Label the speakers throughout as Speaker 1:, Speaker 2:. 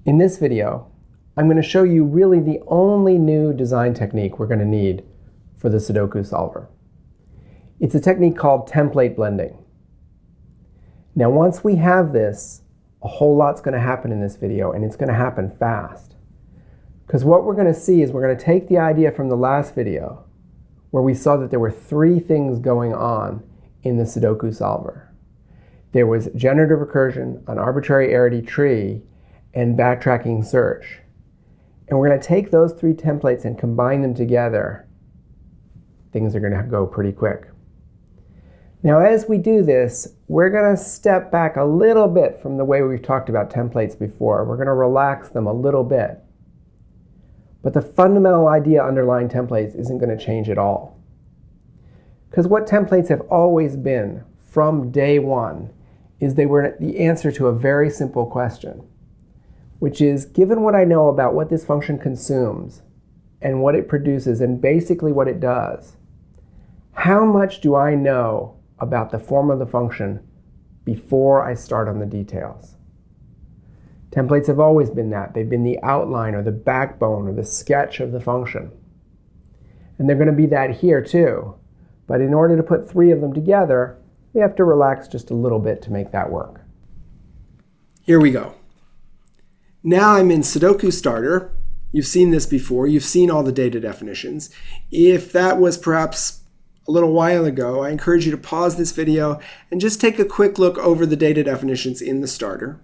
Speaker 1: In this video, I'm going to show you really the only new design technique we're going to need for the Sudoku solver. It's a technique called template blending. Now once we have this, a whole lot's going to happen in this video, and it's going to happen fast. Because what we're going to see is we're going to take the idea from the last video where we saw that there were three things going on in the Sudoku solver. There was generative recursion, an arbitrary arity tree, and backtracking search. And we're going to take those three templates and combine them together. Things are going to go pretty quick. Now as we do this, we're going to step back a little bit from the way we've talked about templates before. We're going to relax them a little bit. But the fundamental idea underlying templates isn't going to change at all. Because what templates have always been from day one is they were the answer to a very simple question, which is, given what I know about what this function consumes and what it produces and basically what it does, how much do I know about the form of the function before I start on the details? Templates have always been that. They've been the outline or the backbone or the sketch of the function. And they're going to be that here too. But in order to put three of them together, we have to relax just a little bit to make that work. Here we go. Now I'm in Sudoku Starter. You've seen this before. You've seen all the data definitions. If that was perhaps a little while ago, I encourage you to pause this video and just take a quick look over the data definitions in the starter.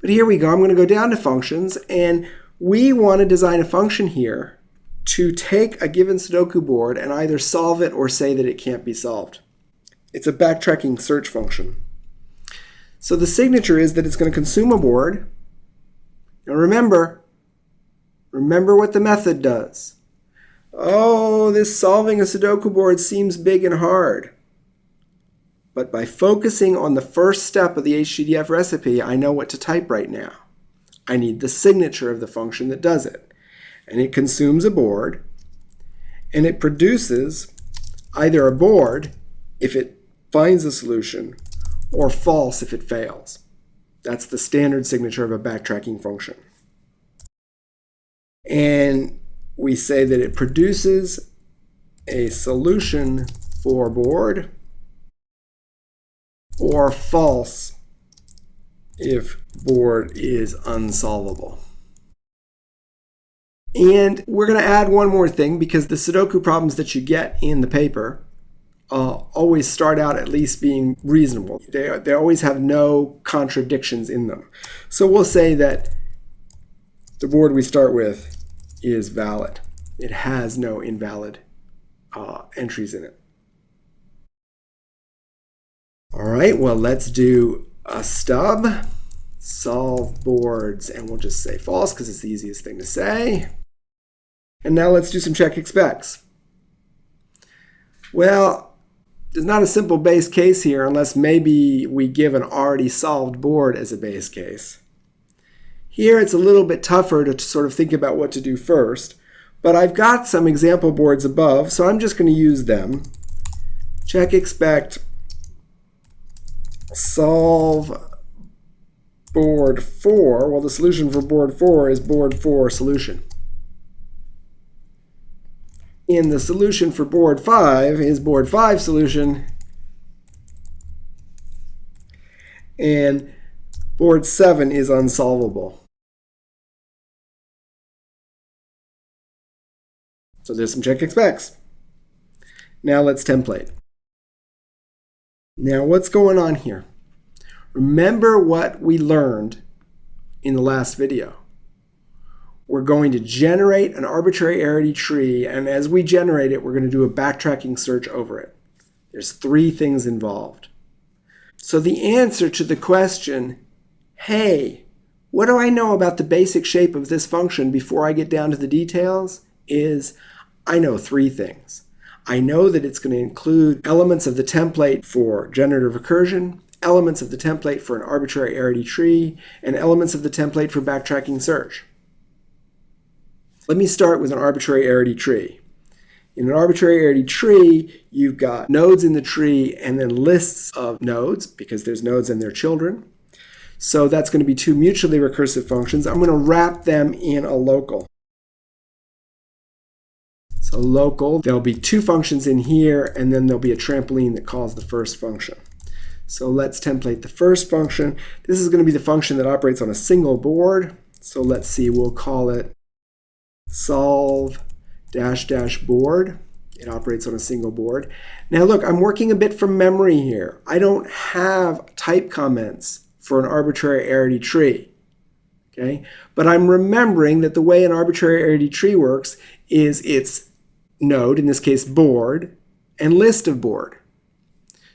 Speaker 1: But here we go. I'm going to go down to functions, and we want to design a function here to take a given Sudoku board and either solve it or say that it can't be solved. It's a backtracking search function. So the signature is that it's going to consume a board. Now remember what the method does. Oh, this solving a Sudoku board seems big and hard. But by focusing on the first step of the HTDF recipe, I know what to type right now. I need the signature of the function that does it. And it consumes a board, and it produces either a board if it finds a solution, or false if it fails. That's the standard signature of a backtracking function. And we say that it produces a solution for board, or false if board is unsolvable. And we're going to add one more thing, because the Sudoku problems that you get in the paper always start out at least being reasonable. They always have no contradictions in them. So we'll say that the board we start with is valid. It has no invalid entries in it. All right, well, let's do a stub, solve boards, and we'll just say false because it's the easiest thing to say. And now let's do some check expects. Well, there's not a simple base case here unless maybe we give an already solved board as a base case. Here it's a little bit tougher to sort of think about what to do first, but I've got some example boards above, so I'm just going to use them. Check expect solve board 4. Well, the solution for board 4 is board 4 solution. And the solution for board 5 is board 5 solution. And board 7 is unsolvable. So there's some check expects. Now let's template. Now what's going on here? Remember what we learned in the last video. We're going to generate an arbitrary arity tree, and as we generate it, we're going to do a backtracking search over it. There's three things involved. So the answer to the question, hey, what do I know about the basic shape of this function before I get down to the details, is I know three things. I know that it's going to include elements of the template for generative recursion, elements of the template for an arbitrary arity tree, and elements of the template for backtracking search. Let me start with an arbitrary arity tree. In an arbitrary arity tree, you've got nodes in the tree and then lists of nodes, because there's nodes and their children. So that's going to be two mutually recursive functions. I'm going to wrap them in a local. So local, there'll be two functions in here, and then there'll be a trampoline that calls the first function. So let's template the first function. This is going to be the function that operates on a single board. So let's see, we'll call it solve -- board. It operates on a single board. Now look, I'm working a bit from memory here. I don't have type comments for an arbitrary arity tree. Okay? But I'm remembering that the way an arbitrary arity tree works is its node, in this case board, and list of board.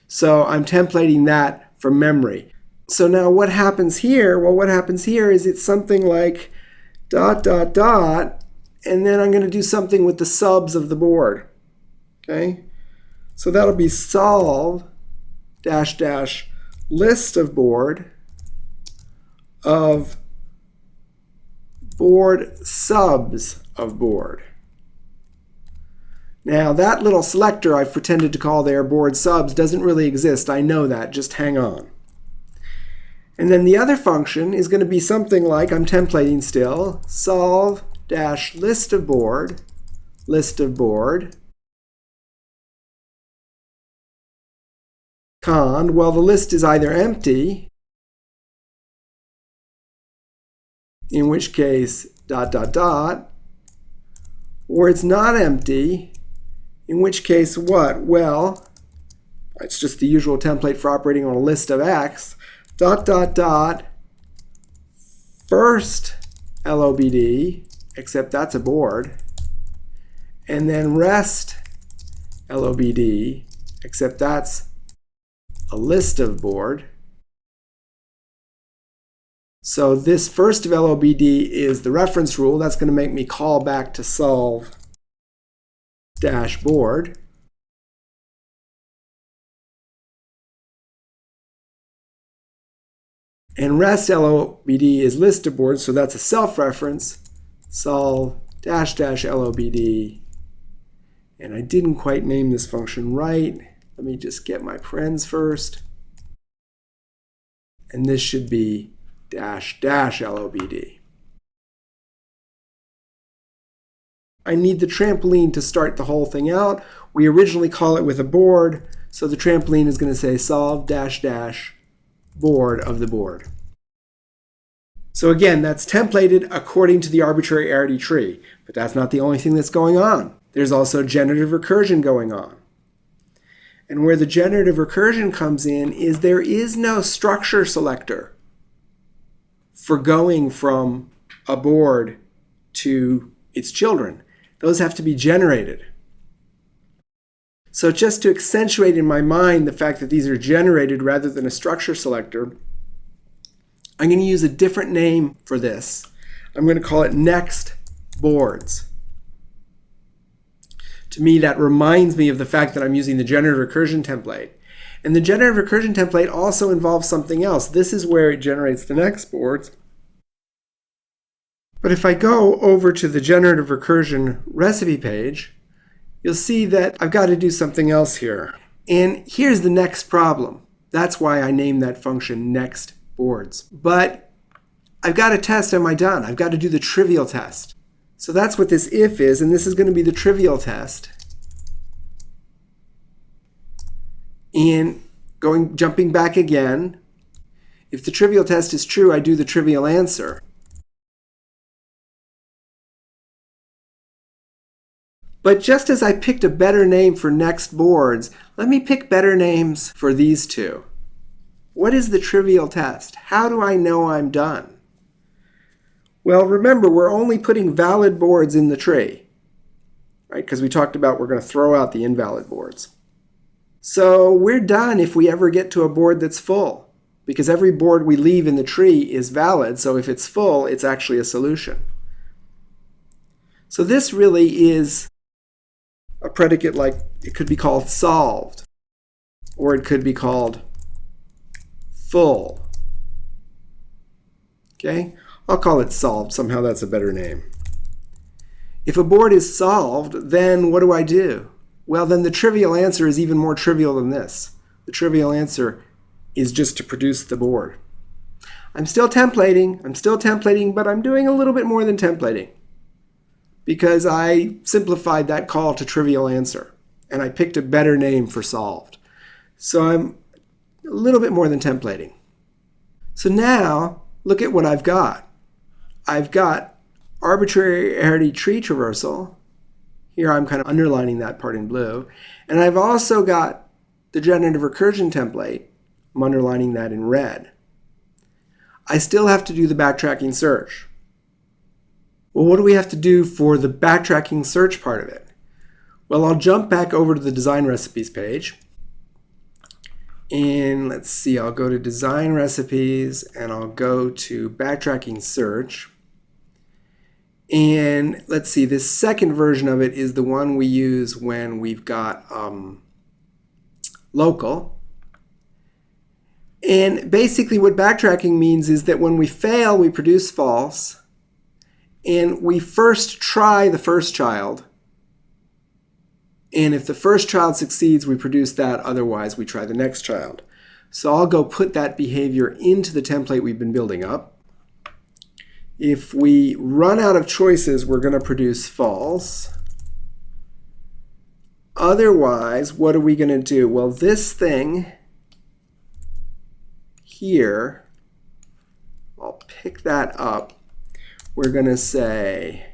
Speaker 1: So I'm templating that from memory. So now what happens here? Well, what happens here is it's something like ... and then I'm going to do something with the subs of the board. Okay? So that'll be solve -- list of board of board subs of board. Now that little selector I've pretended to call there board subs doesn't really exist. I know that. Just hang on. And then the other function is going to be something like, I'm templating still, solve -- list of board, cond. Well, the list is either empty, in which case ... or it's not empty, in which case what? Well, it's just the usual template for operating on a list of x, ... first LOBD, except that's a board, and then rest LOBD, except that's a list of board. So this first of LOBD is the reference rule. That's going to make me call back to solve -- board. And rest LOBD is list of boards, so that's a self-reference. Solve -- LOBD. And I didn't quite name this function right. Let me just get my parens first. And this should be -- LOBD. I need the trampoline to start the whole thing out. We originally call it with a board, so the trampoline is going to say solve -- board of the board. So again, that's templated according to the arbitrary arity tree, but that's not the only thing that's going on. There's also generative recursion going on. And where the generative recursion comes in is there is no structure selector for going from a board to its children. Those have to be generated. So just to accentuate in my mind the fact that these are generated rather than a structure selector, I'm going to use a different name for this. I'm going to call it next boards. To me, that reminds me of the fact that I'm using the generative recursion template. And the generative recursion template also involves something else. This is where it generates the next boards. But if I go over to the generative recursion recipe page, you'll see that I've got to do something else here. And here's the next problem. That's why I named that function next boards. But I've got to test, am I done? I've got to do the trivial test. So that's what this if is, and this is going to be the trivial test. And jumping back again, if the trivial test is true, I do the trivial answer. But just as I picked a better name for next boards, let me pick better names for these two. What is the trivial test? How do I know I'm done? Well, remember, we're only putting valid boards in the tree, right? Because we talked about we're going to throw out the invalid boards. So we're done if we ever get to a board that's full, because every board we leave in the tree is valid. So if it's full, it's actually a solution. So this really is a predicate like it could be called solved, or it could be called full. Okay? I'll call it solved. Somehow that's a better name. If a board is solved, then what do? Well, then the trivial answer is even more trivial than this. The trivial answer is just to produce the board. I'm still templating, but I'm doing a little bit more than templating because I simplified that call to trivial answer and I picked a better name for solved. So I'm a little bit more than templating. So now look at what I've got. I've got arbitrary tree traversal. Here I'm kind of underlining that part in blue. And I've also got the generative recursion template. I'm underlining that in red. I still have to do the backtracking search. Well, what do we have to do for the backtracking search part of it? Well, I'll jump back over to the design recipes page. And let's see, I'll go to design recipes and I'll go to backtracking search. And let's see, this second version of it is the one we use when we've got local. And basically what backtracking means is that when we fail, we produce false. And we first try the first child. And if the first child succeeds, we produce that. Otherwise, we try the next child. So I'll go put that behavior into the template we've been building up. If we run out of choices, we're going to produce false. Otherwise, what are we going to do? Well, this thing here, I'll pick that up. We're going to say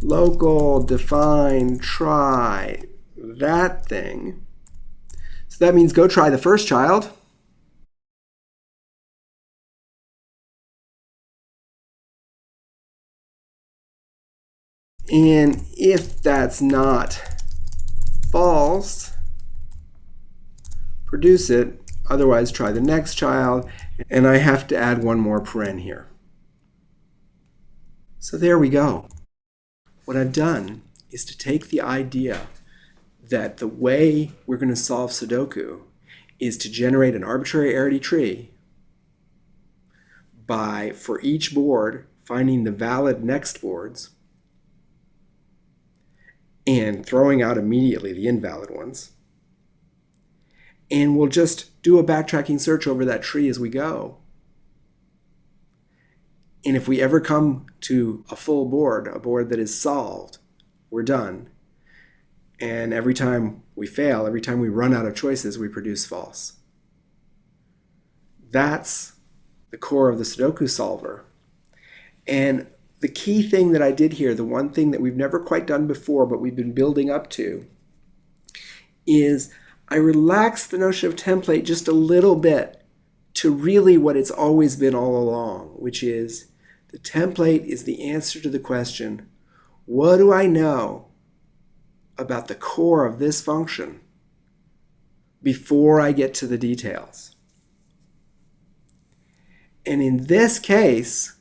Speaker 1: local define try that thing. So that means go try the first child. And if that's not false, produce it. Otherwise, try the next child. And I have to add one more paren here. So there we go. What I've done is to take the idea that the way we're going to solve Sudoku is to generate an arbitrary arity tree by, for each board, finding the valid next boards and throwing out immediately the invalid ones. And we'll just do a backtracking search over that tree as we go. And if we ever come to a full board, a board that is solved, we're done. And every time we fail, every time we run out of choices, we produce false. That's the core of the Sudoku solver. And the key thing that I did here, the one thing that we've never quite done before, but we've been building up to, is I relaxed the notion of template just a little bit to really what it's always been all along, which is the template is the answer to the question, what do I know about the core of this function before I get to the details? And in this case,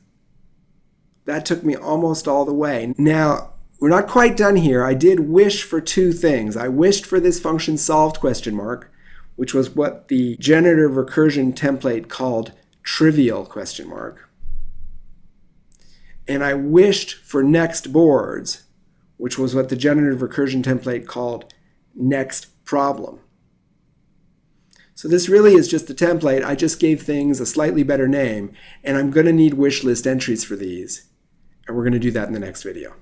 Speaker 1: that took me almost all the way. Now, we're not quite done here. I did wish for two things. I wished for this function solved ? Which was what the generative recursion template called trivial ? And I wished for next boards, which was what the generative recursion template called next problem. So this really is just the template. I just gave things a slightly better name, and I'm going to need wish list entries for these. And we're going to do that in the next video.